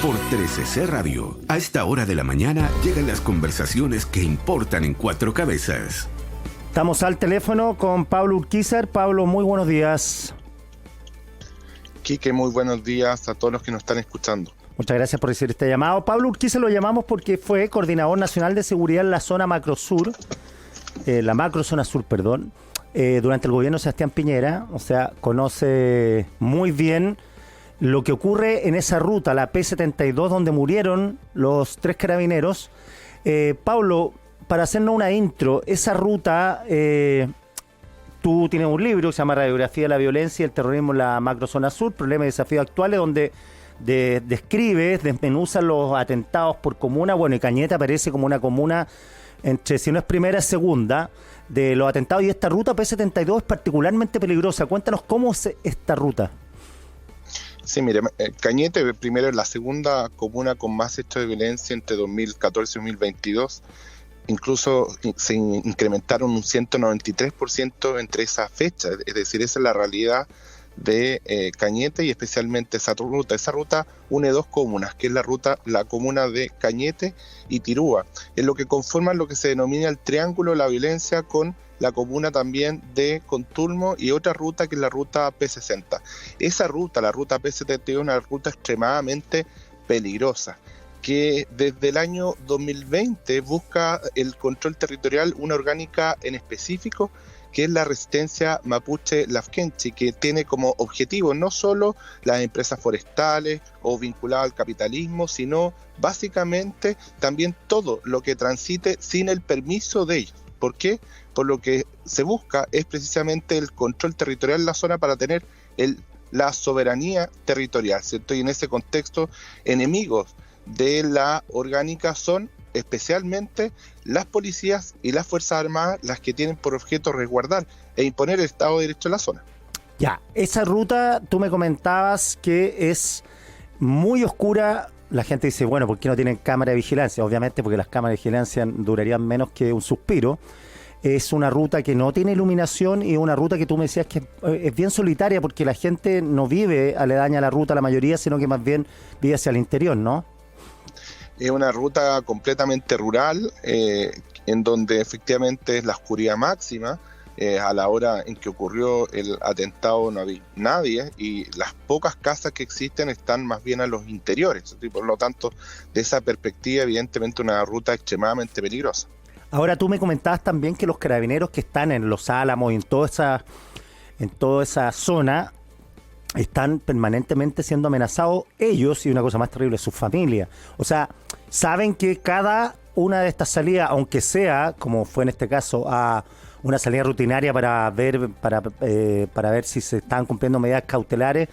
por 13C Radio. A esta hora de la mañana llegan las conversaciones que importan en Cuatro Cabezas. Estamos al teléfono con Pablo Urquizar. Pablo, muy buenos días. Quique, muy buenos días a todos los que nos están escuchando. Muchas gracias por recibir este llamado. Pablo Urquizar lo llamamos porque fue coordinador nacional de seguridad en la zona macrosur, la macrozona sur, perdón, durante el gobierno de Sebastián Piñera. O sea, conoce muy bien lo que ocurre en esa ruta, la P-72, donde murieron los 3 carabineros. Pablo, para hacernos una intro, esa ruta, tú tienes un libro que se llama Radiografía de la Violencia y el Terrorismo en la Macrozona Sur, Problemas y Desafíos Actuales, donde describe, desmenuza los atentados por comuna. Bueno, y Cañete aparece como una comuna entre, si no es primera, es segunda, de los atentados. Y esta ruta P-72 es particularmente peligrosa. Cuéntanos cómo es esta ruta. Sí, mire, Cañete primero es la segunda comuna con más hechos de violencia entre 2014 y 2022. Incluso se incrementaron un 193% entre esas fechas, es decir, esa es la realidad de Cañete y especialmente esa ruta. Esa ruta une 2 comunas, que es la comuna de Cañete y Tirúa, es lo que conforma lo que se denomina el triángulo de la violencia, con la comuna también de Contulmo y otra ruta que es la ruta P60. Esa ruta, la ruta P70, es una ruta extremadamente peligrosa, que desde el año 2020 busca el control territorial, una orgánica en específico, que es la resistencia mapuche Lafkenchi, que tiene como objetivo no solo las empresas forestales o vinculadas al capitalismo, sino básicamente también todo lo que transite sin el permiso de ellos. ¿Por qué? Por lo que se busca es precisamente el control territorial de la zona para tener la soberanía territorial, ¿cierto? Y en ese contexto, enemigos de la orgánica son especialmente las policías y las fuerzas armadas, las que tienen por objeto resguardar e imponer el Estado de Derecho en la zona. Ya, esa ruta tú me comentabas que es muy oscura. La gente dice, bueno, ¿por qué no tienen cámara de vigilancia? Obviamente porque las cámaras de vigilancia durarían menos que un suspiro. Es una ruta que no tiene iluminación y una ruta que tú me decías que es bien solitaria, porque la gente no vive aledaña a la ruta, la mayoría, sino que más bien vive hacia el interior, ¿no? Es una ruta completamente rural, en donde efectivamente es la oscuridad máxima. A la hora en que ocurrió el atentado no había nadie y las pocas casas que existen están más bien a los interiores. Y por lo tanto, de esa perspectiva, evidentemente una ruta extremadamente peligrosa. Ahora, tú me comentabas también que los carabineros que están en Los Álamos y en toda esa zona están permanentemente siendo amenazados, ellos, y una cosa más terrible, sus familias. O sea, saben que cada una de estas salidas, aunque sea, como fue en este caso, a una salida rutinaria para ver si se están cumpliendo medidas cautelares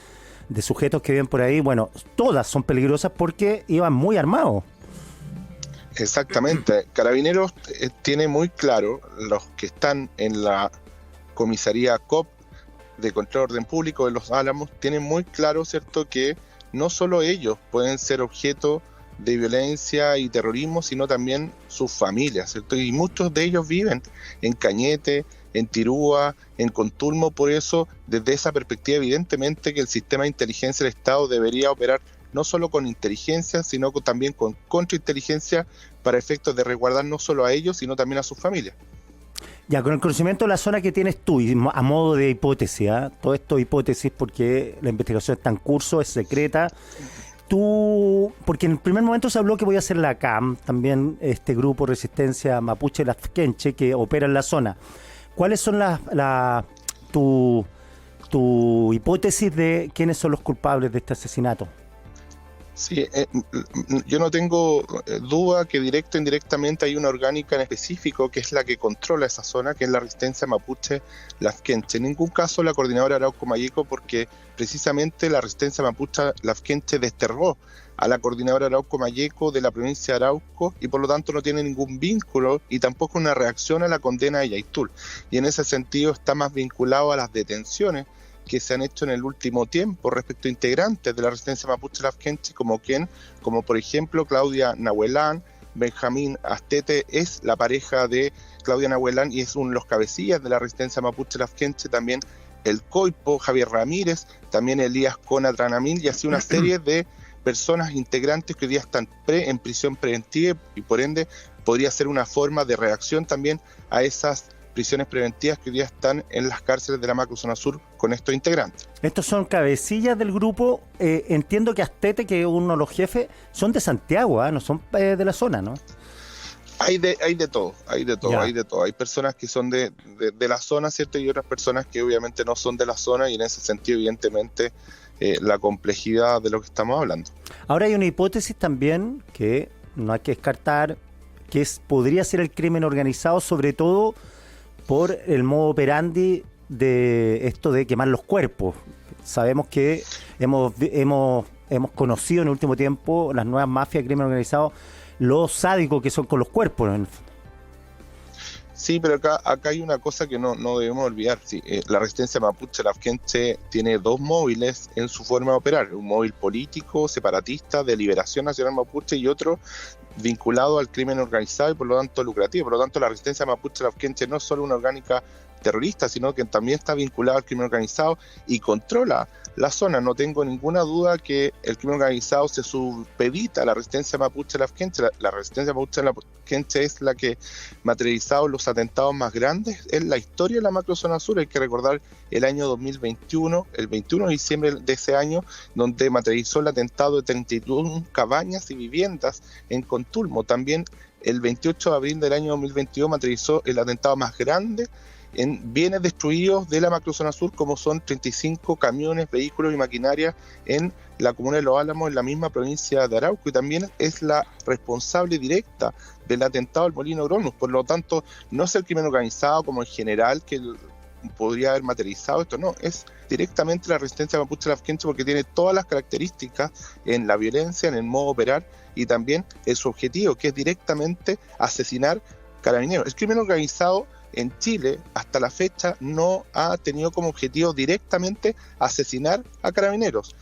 de sujetos que viven por ahí, bueno, todas son peligrosas porque iban muy armados. Exactamente. Carabineros tiene muy claro, los que están en la comisaría COP de Control de Orden Público de Los Álamos, tienen muy claro, ¿cierto?, que no solo ellos pueden ser objeto de violencia y terrorismo, sino también sus familias, ¿cierto? Y muchos de ellos viven en Cañete, en Tirúa, en Contulmo. Por eso, desde esa perspectiva, evidentemente que el sistema de inteligencia del Estado debería operar no solo con inteligencia, sino también con contrainteligencia, para efectos de resguardar no solo a ellos, sino también a sus familias. Ya, con el conocimiento de la zona que tienes tú, y a modo de hipótesis, todo esto es hipótesis porque la investigación está en curso, es secreta. Tú, porque en el primer momento se habló que voy a hacer la CAM, también este grupo Resistencia Mapuche Lafkenche, que opera en la zona. ¿Cuáles son tu hipótesis de quiénes son los culpables de este asesinato? Sí, yo no tengo duda que directo o indirectamente hay una orgánica en específico que es la que controla esa zona, que es la Resistencia Mapuche Lafkenche. En ningún caso la coordinadora Arauco Mayeco, porque precisamente la Resistencia Mapuche Lafkenche desterró a la coordinadora Arauco Mayeco de la provincia de Arauco y por lo tanto no tiene ningún vínculo y tampoco una reacción a la condena de Yaitul. Y en ese sentido está más vinculado a las detenciones que se han hecho en el último tiempo respecto a integrantes de la Resistencia Mapuche Lafkenche, como por ejemplo Claudia Nahuelán. Benjamín Astete es la pareja de Claudia Nahuelán y es uno de los cabecillas de la Resistencia Mapuche Lafkenche, también el Coipo, Javier Ramírez, también Elías Cona Tranamil, y así una serie de personas integrantes que hoy día están en prisión preventiva y por ende podría ser una forma de reacción también a esas prisiones preventivas que hoy día están en las cárceles de la macrozona sur con estos integrantes. Estos son cabecillas del grupo. Entiendo que Astete, que es uno de los jefes, son de Santiago, no son de la zona, ¿no? Hay de todo. Hay personas que son de la zona, ¿cierto? Y otras personas que obviamente no son de la zona, y en ese sentido, evidentemente, la complejidad de lo que estamos hablando. Ahora hay una hipótesis también que no hay que descartar, que podría ser el crimen organizado, sobre todo por el modo operandi de esto de quemar los cuerpos. Sabemos que hemos conocido en el último tiempo las nuevas mafias de crimen organizado, los sádicos que son con los cuerpos, ¿no? Sí, pero acá hay una cosa que no debemos olvidar. Sí, la resistencia mapuche Lafkenche tiene dos móviles en su forma de operar: un móvil político, separatista, de liberación nacional mapuche, y otro vinculado al crimen organizado y por lo tanto lucrativo. Por lo tanto, la resistencia mapuche Lafkenche no es solo una orgánica terrorista, sino que también está vinculada al crimen organizado y controla la zona. No tengo ninguna duda que el crimen organizado se supedita a la resistencia mapuche Lafkenche. La resistencia mapuche Lafkenche es la que materializado los atentados más grandes en la historia de la macrozona sur. Hay que recordar el año 2021, el 21 de diciembre de ese año, donde materializó el atentado de 31 cabañas y viviendas en Contulmo. También el 28 de abril del año 2022 materializó el atentado más grande en bienes destruidos de la macrozona sur, como son 35 camiones, vehículos y maquinaria en la comuna de Los Álamos, en la misma provincia de Arauco, y también es la responsable directa del atentado al Molino Gromos. Por lo tanto, no es el crimen organizado como en general que podría haber materializado esto, no, es directamente la resistencia mapuche Lafkenche, porque tiene todas las características en la violencia, en el modo de operar y también en su objetivo, que es directamente asesinar carabineros. El crimen organizado en Chile, hasta la fecha, no ha tenido como objetivo directamente asesinar a carabineros.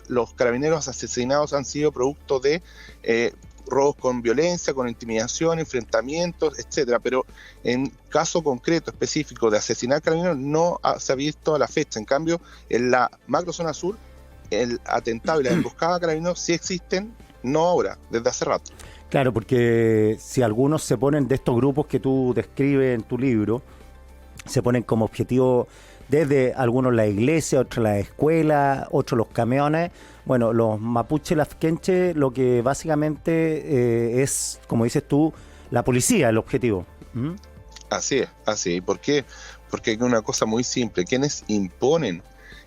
Los carabineros asesinados han sido producto de robos con violencia, con intimidación, enfrentamientos, etcétera. Pero en caso concreto, específico de asesinar carabineros, no se ha visto a la fecha. En cambio, en la macrozona sur, el atentado y la emboscada a carabineros sí existen, no ahora, desde hace rato. Claro, porque si algunos se ponen de estos grupos que tú describes en tu libro, se ponen como objetivo desde algunos la iglesia, otros la escuela, otros los camiones. Bueno, los mapuche Lafkenche lo que básicamente es, como dices tú, la policía, el objetivo. ¿Mm? Así es. ¿Por qué? Porque hay una cosa muy simple: quienes imponen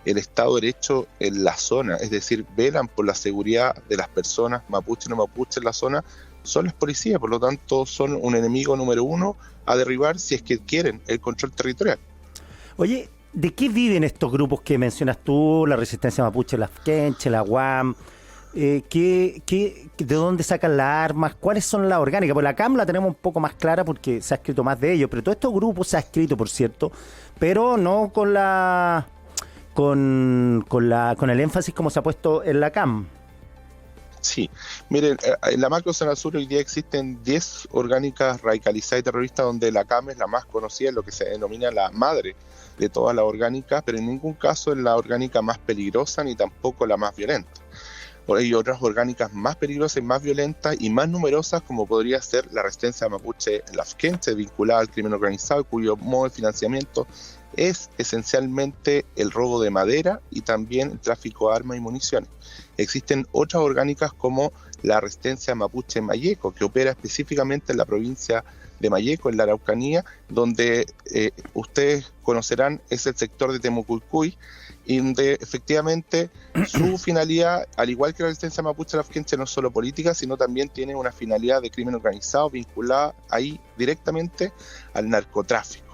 el Estado de Derecho en la zona, es decir, velan por la seguridad de las personas mapuche y no mapuche en la zona, son las policías. Por lo tanto, son un enemigo número uno a derribar si es que quieren el control territorial. Oye, ¿de qué viven estos grupos que mencionas tú? La resistencia mapuche Lafkenche, la UAM. ¿De dónde sacan las armas? ¿Cuáles son las orgánicas? Pues la CAM la tenemos un poco más clara porque se ha escrito más de ellos, pero todos estos grupos se ha escrito, por cierto, pero no con con el énfasis como se ha puesto en la CAM. Sí, miren, en la macrozona sur hoy día existen 10 orgánicas radicalizadas y terroristas, donde la CAM es la más conocida, lo que se denomina la madre de todas las orgánicas, pero en ningún caso es la orgánica más peligrosa ni tampoco la más violenta. Hay otras orgánicas más peligrosas y más violentas y más numerosas, como podría ser la resistencia mapuche Lafkenche, vinculada al crimen organizado, cuyo modo de financiamiento es esencialmente el robo de madera y también el tráfico de armas y municiones. Existen otras orgánicas como la resistencia mapuche Mayeco, que opera específicamente en la provincia de Mayeco, en la Araucanía, donde ustedes conocerán es el sector de Temucuicui, y donde efectivamente su finalidad, al igual que la resistencia mapuche Lafkenche, no es solo política, sino también tiene una finalidad de crimen organizado vinculada ahí directamente al narcotráfico.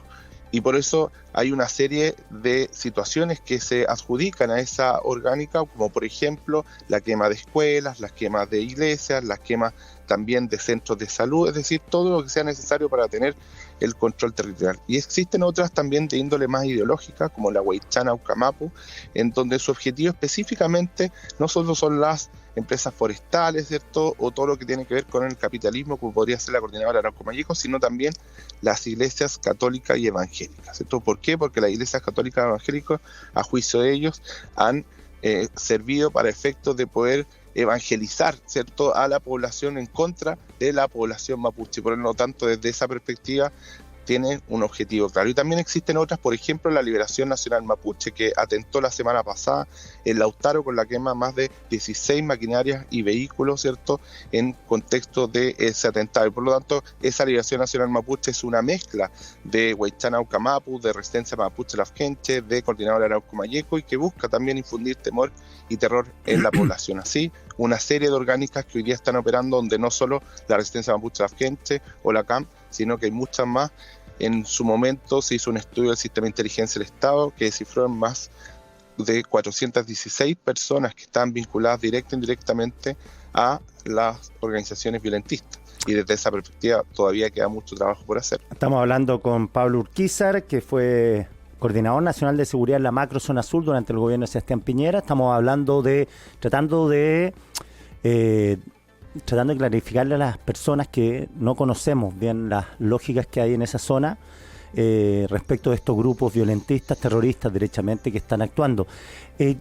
Y por eso hay una serie de situaciones que se adjudican a esa orgánica, como por ejemplo la quema de escuelas, las quemas de iglesias, las quemas también de centros de salud, es decir, todo lo que sea necesario para tener el control territorial. Y existen otras también de índole más ideológica, como la Huaychana Ucamapu, en donde su objetivo específicamente no solo son las empresas forestales, ¿cierto?, o todo lo que tiene que ver con el capitalismo, como podría ser la Coordinadora Arauco Mayeco, sino también las iglesias católicas y evangélicas, ¿cierto? ¿Por qué? Porque las iglesias católicas y evangélicas, a juicio de ellos, han servido para efectos de poder evangelizar, ¿cierto?, a la población en contra de la población mapuche. Por lo tanto, desde esa perspectiva tiene un objetivo claro. Y también existen otras, por ejemplo, la Liberación Nacional Mapuche, que atentó la semana pasada en Lautaro con la quema más de 16 maquinarias y vehículos, ¿cierto?, en contexto de ese atentado. Y por lo tanto, esa Liberación Nacional Mapuche es una mezcla de Huaychana Aucamapu, de Resistencia Mapuche Lafkenche, de Coordinador Arauco Mayeco, y que busca también infundir temor y terror en la población. Así, una serie de orgánicas que hoy día están operando, donde no solo la Resistencia Mapuche Lafkenche o la CAM, sino que hay muchas más. En su momento se hizo un estudio del Sistema de Inteligencia del Estado que descifró en más de 416 personas que están vinculadas directa e indirectamente a las organizaciones violentistas. Y desde esa perspectiva todavía queda mucho trabajo por hacer. Estamos hablando con Pablo Urquizar, que fue Coordinador Nacional de Seguridad en la Macrozona Sur durante el gobierno de Sebastián Piñera. Estamos hablando tratando de clarificarle a las personas que no conocemos bien las lógicas que hay en esa zona respecto de estos grupos violentistas, terroristas, derechamente, que están actuando.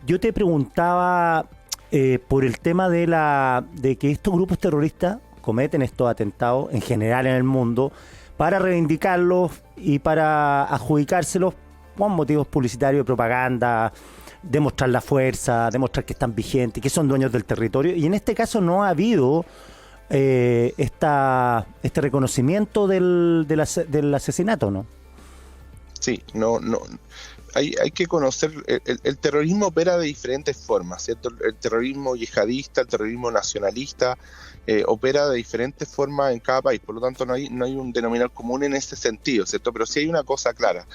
Yo te preguntaba por el tema de que estos grupos terroristas cometen estos atentados en general en el mundo para reivindicarlos y para adjudicárselos con motivos publicitarios, de propaganda, demostrar la fuerza, demostrar que están vigentes, que son dueños del territorio. Y en este caso no ha habido este reconocimiento del asesinato, ¿no? Sí, no. Hay que conocer, el terrorismo opera de diferentes formas, ¿cierto? El terrorismo yihadista, el terrorismo nacionalista, opera de diferentes formas en cada país. Por lo tanto, no hay un denominador común en ese sentido, ¿cierto? Pero sí hay una cosa clara.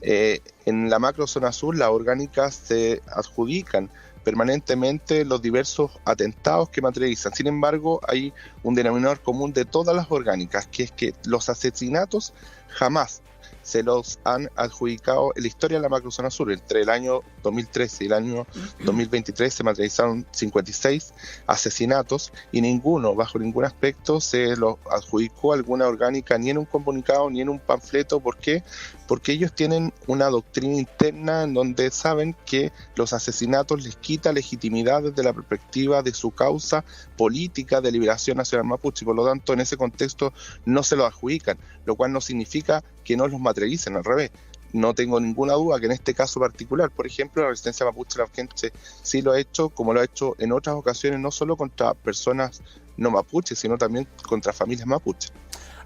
En la macrozona sur las orgánicas se adjudican permanentemente los diversos atentados que materializan. Sin embargo, hay un denominador común de todas las orgánicas, que es que los asesinatos jamás se los han adjudicado en la historia de la macrozona sur. Entre el año 2013 y el año 2023 se materializaron 56 asesinatos y ninguno, bajo ningún aspecto, se los adjudicó a alguna orgánica, ni en un comunicado ni en un panfleto. ¿Por qué? Porque ellos tienen una doctrina interna en donde saben que los asesinatos les quita legitimidad desde la perspectiva de su causa política de liberación nacional mapuche, y por lo tanto en ese contexto no se los adjudican, lo cual no significa que no los materialicen, al revés. No tengo ninguna duda que en este caso particular, por ejemplo, la Resistencia Mapuche Lafkenche sí lo ha hecho, como lo ha hecho en otras ocasiones, no solo contra personas no mapuches, sino también contra familias mapuches.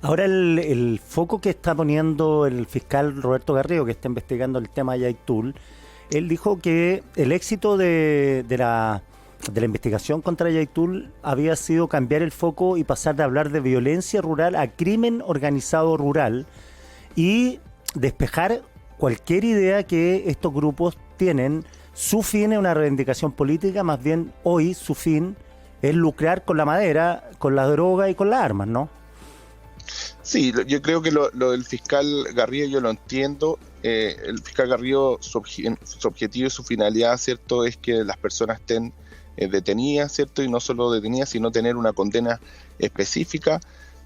Ahora el foco que está poniendo el fiscal Roberto Garrido, que está investigando el tema de Yaitul, él dijo que el éxito de la investigación contra Yaitul había sido cambiar el foco y pasar de hablar de violencia rural a crimen organizado rural y despejar cualquier idea que estos grupos tienen. Su fin es una reivindicación política, más bien hoy su fin es lucrar con la madera, con la droga y con las armas, ¿no? Sí, yo creo que lo del fiscal Garrido yo lo entiendo. El fiscal Garrido, su objetivo y su finalidad, ¿cierto?, es que las personas estén detenidas, ¿cierto?, y no solo detenidas, sino tener una condena específica.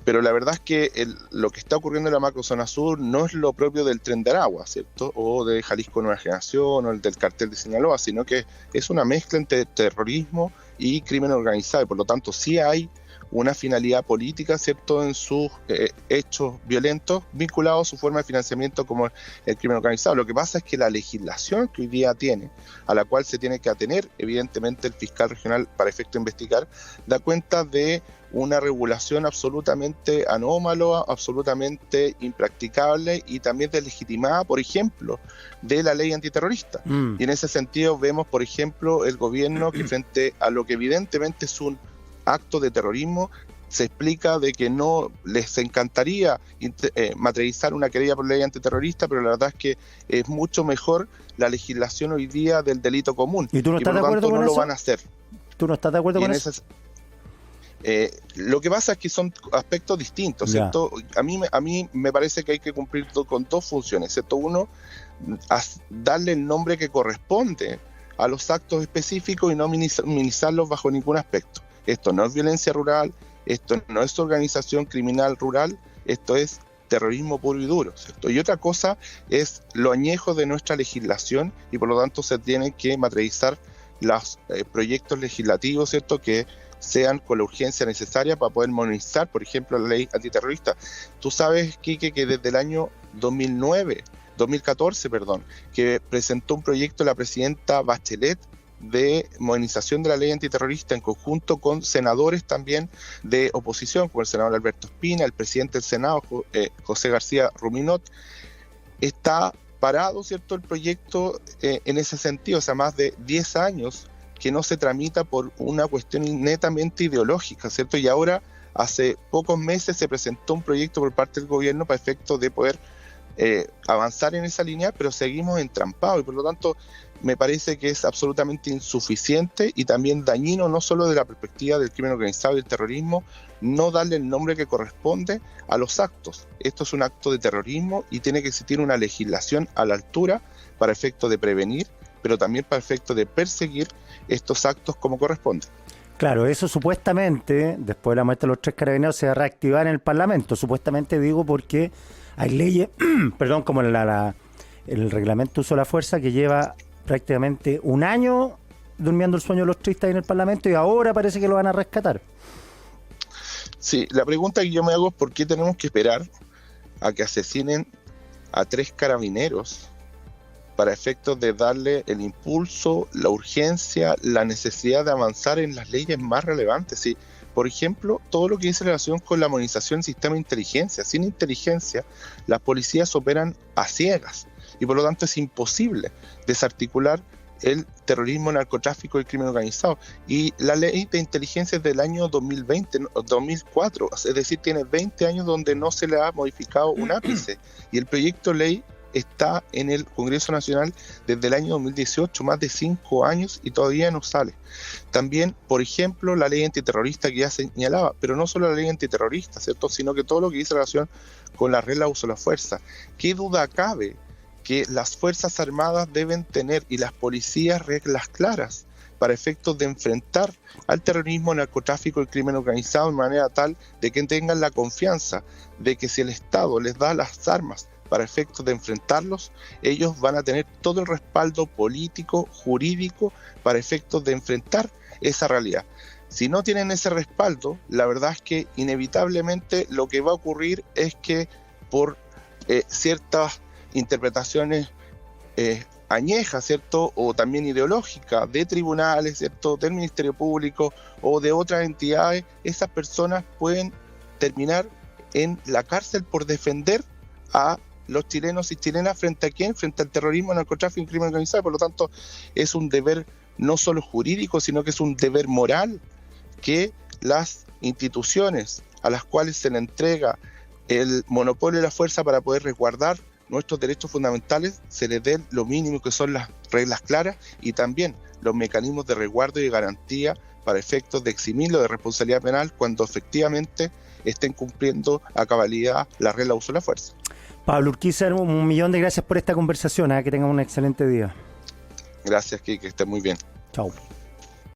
Pero la verdad es que lo que está ocurriendo en la macrozona sur no es lo propio del Tren de Aragua, ¿cierto?, o de Jalisco Nueva Generación, o el del cartel de Sinaloa, sino que es una mezcla entre terrorismo y crimen organizado, y por lo tanto sí hay una finalidad política, ¿cierto?, en sus hechos violentos vinculados a su forma de financiamiento como el crimen organizado. Lo que pasa es que la legislación que hoy día tiene, a la cual se tiene que atener evidentemente el fiscal regional para efecto de investigar, da cuenta de una regulación absolutamente anómala, absolutamente impracticable y también deslegitimada, por ejemplo, de la ley antiterrorista. Y en ese sentido vemos, por ejemplo, el gobierno que frente a lo que evidentemente es un acto de terrorismo, se explica de que no les encantaría materializar una querella por ley antiterrorista, pero la verdad es que es mucho mejor la legislación hoy día del delito común. ¿Y tú no estás de acuerdo con eso? No lo van a hacer. ¿Tú no estás de acuerdo con eso? Lo que pasa es que son aspectos distintos, ¿cierto? A mí me parece que hay que cumplir con dos funciones, ¿cierto? Uno, darle el nombre que corresponde a los actos específicos y no minimizarlos bajo ningún aspecto. Esto no es violencia rural, esto no es organización criminal rural, esto es terrorismo puro y duro, ¿cierto? Y otra cosa es lo añejo de nuestra legislación y por lo tanto se tiene que materializar los proyectos legislativos, ¿cierto?, que sean con la urgencia necesaria para poder monitorizar, por ejemplo, la ley antiterrorista. Tú sabes, Quique, que desde el año 2014, que presentó un proyecto la presidenta Bachelet de modernización de la ley antiterrorista en conjunto con senadores también de oposición, como el senador Alberto Espina, el presidente del Senado, José García Ruminot. Está parado, ¿cierto?, el proyecto en ese sentido, o sea, más de 10 años que no se tramita por una cuestión netamente ideológica, ¿cierto? Y ahora, hace pocos meses, se presentó un proyecto por parte del gobierno para efecto de poder avanzar en esa línea, pero seguimos entrampados y por lo tanto me parece que es absolutamente insuficiente y también dañino, no solo de la perspectiva del crimen organizado y el terrorismo, no darle el nombre que corresponde a los actos. Esto es un acto de terrorismo y tiene que existir una legislación a la altura para efecto de prevenir, pero también para efecto de perseguir estos actos como corresponde. Claro, eso supuestamente, después de la muerte de los 3 carabineros, se va a reactivar en el Parlamento. Supuestamente digo porque hay leyes, como el reglamento de uso de la fuerza, que lleva prácticamente un año durmiendo el sueño de los tristes en el Parlamento y ahora parece que lo van a rescatar. Sí, la pregunta que yo me hago es por qué tenemos que esperar a que asesinen a 3 carabineros para efectos de darle el impulso, la urgencia, la necesidad de avanzar en las leyes más relevantes. Sí, por ejemplo, todo lo que dice relación con la modernización del sistema de inteligencia. Sin inteligencia, las policías operan a ciegas y por lo tanto es imposible desarticular el terrorismo, el narcotráfico y el crimen organizado. Y la ley de inteligencia es del año 2004, es decir, tiene 20 años donde no se le ha modificado un ápice. Y el proyecto de ley está en el Congreso Nacional desde el año 2018, más de 5 años y todavía no sale. También, por ejemplo, la ley antiterrorista que ya señalaba, pero no solo la ley antiterrorista, ¿cierto?, sino que todo lo que dice relación con la regla de uso de la fuerza. ¿Qué duda cabe que las Fuerzas Armadas deben tener y las policías reglas claras para efectos de enfrentar al terrorismo, narcotráfico y crimen organizado de manera tal de que tengan la confianza de que si el Estado les da las armas para efectos de enfrentarlos, ellos van a tener todo el respaldo político, jurídico, para efectos de enfrentar esa realidad? Si no tienen ese respaldo, la verdad es que inevitablemente lo que va a ocurrir es que por ciertas interpretaciones añejas, ¿cierto?, o también ideológicas de tribunales, ¿cierto?, del Ministerio Público o de otras entidades, esas personas pueden terminar en la cárcel por defender a los chilenos y chilenas frente a quién, frente al terrorismo, narcotráfico y crimen organizado. Por lo tanto, es un deber no solo jurídico, sino que es un deber moral que las instituciones a las cuales se le entrega el monopolio de la fuerza para poder resguardar nuestros derechos fundamentales, se les dé lo mínimo que son las reglas claras y también los mecanismos de resguardo y de garantía para efectos de eximirlo de responsabilidad penal cuando efectivamente estén cumpliendo a cabalidad la regla de uso de la fuerza. Pablo Urquiza, 1.000.000 de gracias por esta conversación. Que tengan un excelente día. Gracias, Kike, que esté muy bien. Chao.